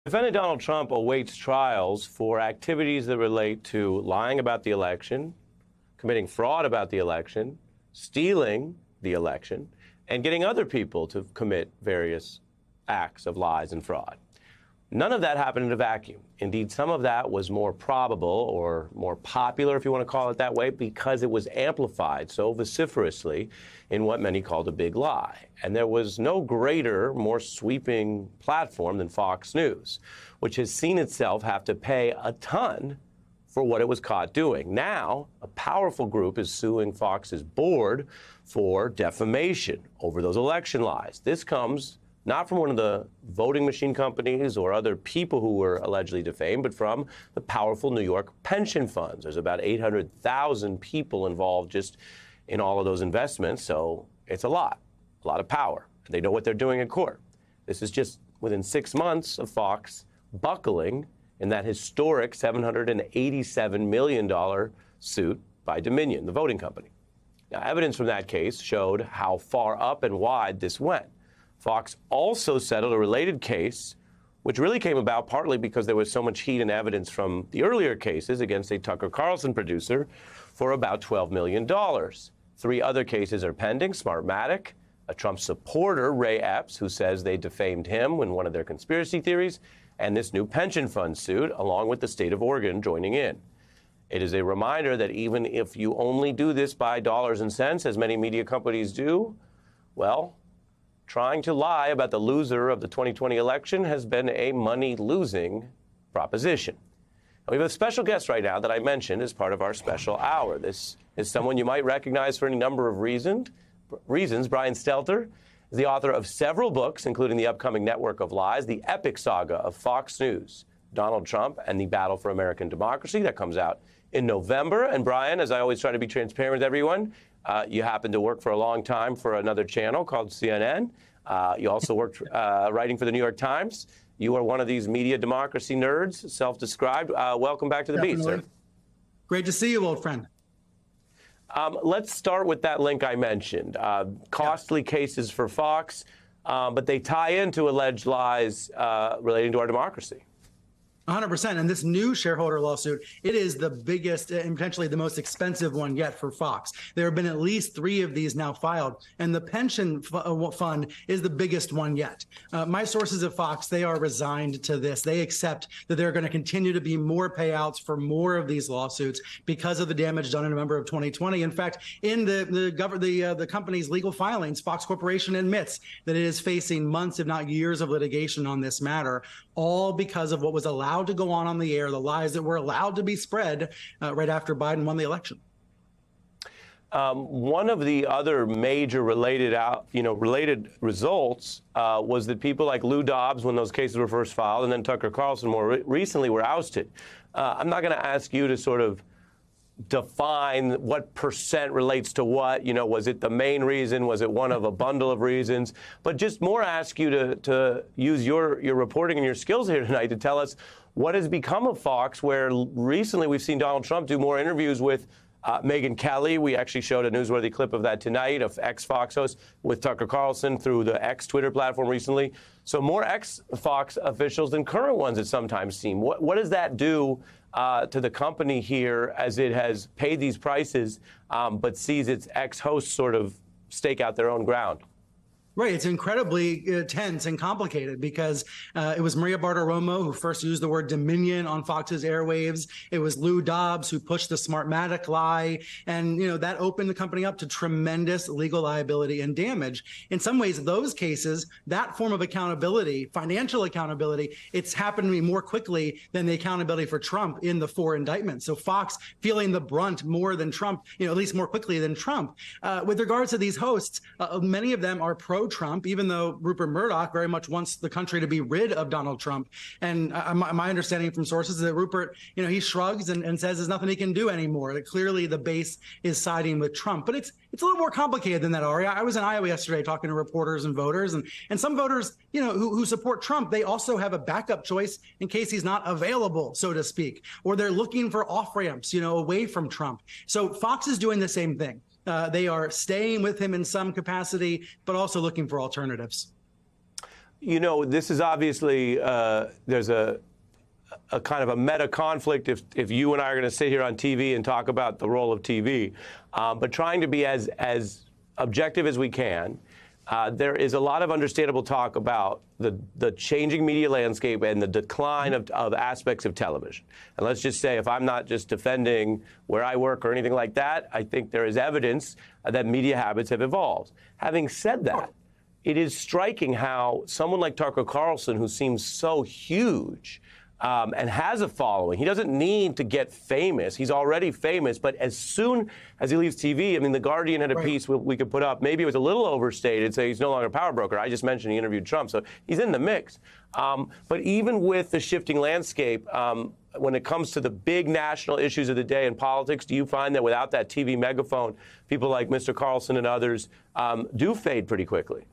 Defendant Donald Trump awaits trials for activities that relate to lying about the election, committing fraud about the election, stealing the election, and getting other people to commit various acts of lies and fraud. None of that happened in a vacuum. Indeed, some of that was more probable or more popular, if you want to call it that way, because it was amplified so vociferously in what many called a big lie. And there was no greater, more sweeping platform than Fox News, which has seen itself have to pay a ton for what it was caught doing. Now, a powerful group is suing Fox's board for defamation over those election lies. This comes not from one of the voting machine companies or other people who were allegedly defamed, but from the powerful New York pension funds. There's about 800,000 people involved just in all of those investments, so it's a lot of power. They know what they're doing in court. This is just within 6 months of Fox buckling in that historic $787 million suit by Dominion, the voting company. Now, evidence from that case showed how far up and wide this went. Fox also settled a related case, which really came about partly because there was so much heat and evidence from the earlier cases against a Tucker Carlson producer for about $12 million. 3 other cases are pending: Smartmatic, a Trump supporter, Ray Epps, who says they defamed him in one of their conspiracy theories, and this new pension fund suit, along with the state of Oregon joining in. It is a reminder that even if you only do this by dollars and cents, as many media companies do, well, trying to lie about the loser of the 2020 election has been a money-losing proposition. And we have a special guest right now that I mentioned as part of our special hour. This is someone you might recognize for any number of reasons. Brian Stelter is the author of several books, including the upcoming Network of Lies, the epic saga of Fox News, Donald Trump, and the Battle for American Democracy. That comes out in November. And Brian, as I always try to be transparent with everyone, you happen to work for a long time for another channel called CNN. You also worked writing for the New York Times. You are one of these media democracy nerds, self-described. Welcome back to the beat, sir. Great to see you, old friend. Let's start with that link I mentioned. Costly cases for Fox, but they tie into alleged lies relating to our democracy. 100%. And this new shareholder lawsuit, it is the biggest and potentially the most expensive one yet for Fox. There have been at least 3 of these now filed, and the pension fund is the biggest one yet. My sources at Fox, they are resigned to this. They accept that there are going to continue to be more payouts for more of these lawsuits because of the damage done in November of 2020. In fact, in the company's legal filings, Fox Corporation admits that it is facing months, if not years, of litigation on this matter, all because of what was allowed to go on the air, the lies that were allowed to be spread right after Biden won the election. One of the other major related results was that people like Lou Dobbs, when those cases were first filed, and then Tucker Carlson more recently, were ousted. I'm not going to ask you to sort of define what percent relates to what. Was it the main reason? Was it one of a bundle of reasons? But just more ask you to use your reporting and your skills here tonight to tell us what has become of Fox, where recently we've seen Donald Trump do more interviews with Megyn Kelly. We actually showed a newsworthy clip of that tonight, of ex-Fox host, with Tucker Carlson through the X-Twitter platform recently. So more ex-Fox officials than current ones, it sometimes seem. What does that do to the company here as it has paid these prices but sees its ex-hosts sort of stake out their own ground? Right. It's incredibly tense and complicated because it was Maria Bartiromo who first used the word Dominion on Fox's airwaves. It was Lou Dobbs who pushed the Smartmatic lie. And, that opened the company up to tremendous legal liability and damage. In some ways, those cases, that form of accountability, financial accountability, it's happened to me more quickly than the accountability for Trump in the 4 indictments. So Fox feeling the brunt more than Trump, at least more quickly than Trump. With regards to these hosts, many of them are pro-Trump, even though Rupert Murdoch very much wants the country to be rid of Donald Trump. And my understanding from sources is that Rupert, he shrugs and says there's nothing he can do anymore. That clearly the base is siding with Trump. But it's a little more complicated than that, Ari. I was in Iowa yesterday talking to reporters and voters, and some voters, who support Trump, they also have a backup choice in case he's not available, so to speak, or they're looking for off-ramps, away from Trump. So Fox is doing the same thing. They are staying with him in some capacity, but also looking for alternatives. You know, this is obviously, there's a kind of a meta conflict if you and I are going to sit here on TV and talk about the role of TV, but trying to be as objective as we can. There is a lot of understandable talk about the changing media landscape and the decline of aspects of television. And let's just say, if I'm not just defending where I work or anything like that, I think there is evidence that media habits have evolved. Having said that, it is striking how someone like Tucker Carlson, who seems so huge, and has a following. He doesn't need to get famous. He's already famous. But as soon as he leaves TV, I mean, The Guardian had a piece we could put up. Maybe it was a little overstated, say he's no longer a power broker. I just mentioned he interviewed Trump, so he's in the mix. But even with the shifting landscape, when it comes to the big national issues of the day in politics, do you find that without that TV megaphone, people like Mr. Carlson and others do fade pretty quickly?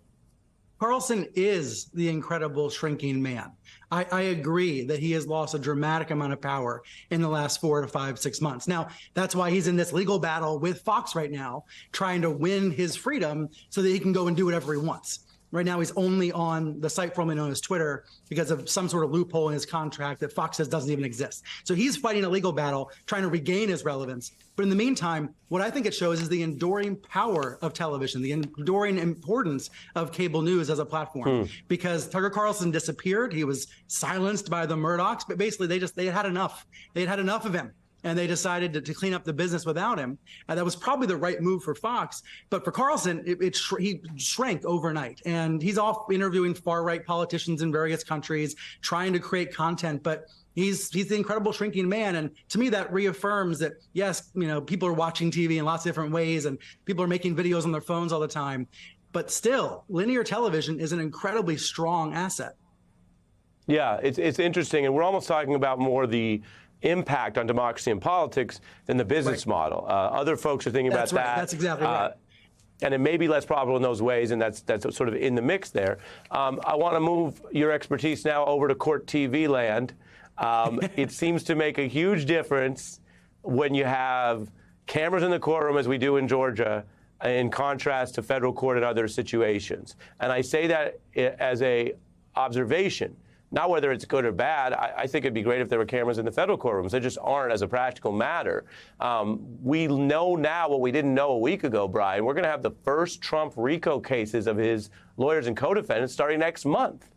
Carlson is the incredible shrinking man. I agree that he has lost a dramatic amount of power in the last 4 to 5, 6 months. Now, that's why he's in this legal battle with Fox right now, trying to win his freedom so that he can go and do whatever he wants. Right now, he's only on the site formerly known as Twitter because of some sort of loophole in his contract that Fox says doesn't even exist. So he's fighting a legal battle, trying to regain his relevance. But in the meantime, what I think it shows is the enduring power of television, the enduring importance of cable news as a platform. Because Tucker Carlson disappeared. He was silenced by the Murdochs, but basically they had had enough. They had had enough of him. And they decided to clean up the business without him. That was probably the right move for Fox. But for Carlson, he shrank overnight. And he's off interviewing far-right politicians in various countries, trying to create content. But he's the incredible shrinking man. And to me, that reaffirms that, yes, you know, people are watching TV in lots of different ways, and people are making videos on their phones all the time. But still, linear television is an incredibly strong asset. Yeah, it's interesting. And we're almost talking about more the impact on democracy and politics than the business model. Other folks are thinking about that. That's exactly right. And it may be less profitable in those ways, and that's sort of in the mix there. I want to move your expertise now over to court TV land. It seems to make a huge difference when you have cameras in the courtroom, as we do in Georgia, in contrast to federal court and other situations. And I say that as a observation. Not whether it's good or bad. I think it'd be great if there were cameras in the federal courtrooms. There just aren't as a practical matter. We know now what we didn't know a week ago, Brian. We're going to have the first Trump RICO cases of his lawyers and co-defendants starting next month.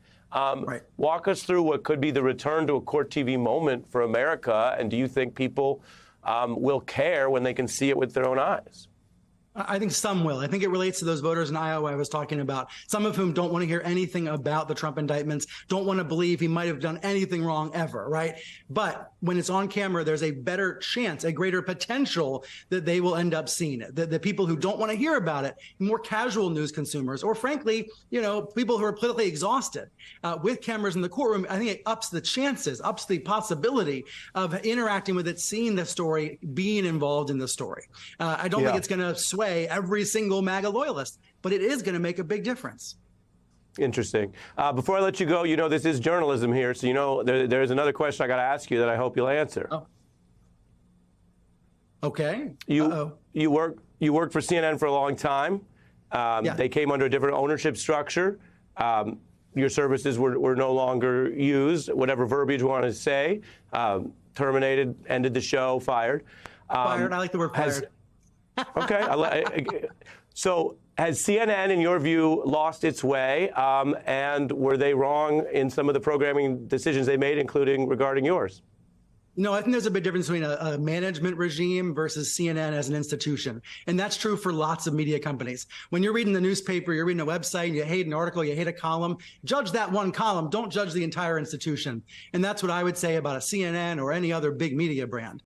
Walk us through what could be the return to a court TV moment for America, and do you think people will care when they can see it with their own eyes? I think some will. I think it relates to those voters in Iowa I was talking about, some of whom don't want to hear anything about the Trump indictments, don't want to believe he might have done anything wrong ever, right? But when it's on camera, there's a better chance, a greater potential that they will end up seeing it. The people who don't want to hear about it, more casual news consumers, or frankly, you know, people who are politically exhausted, with cameras in the courtroom, I think it ups the chances, ups the possibility of interacting with it, seeing the story, being involved in the story. I don't think it's going to sway every single MAGA loyalist, but it is going to make a big difference. Interesting. Before I let you go, you know, this is journalism here, so you know there's another question I got to ask you that I hope you'll answer. Oh. Okay. You worked for CNN for a long time. They came under a different ownership structure. Your services were no longer used, whatever verbiage you want to say. Terminated, ended the show, fired. Fired. I like the word fired. Okay. So has CNN, in your view, lost its way? And were they wrong in some of the programming decisions they made, including regarding yours? No, I think there's a big difference between a management regime versus CNN as an institution. And that's true for lots of media companies. When you're reading the newspaper, you're reading a website, you hate an article, you hate a column, judge that one column. Don't judge the entire institution. And that's what I would say about a CNN or any other big media brand.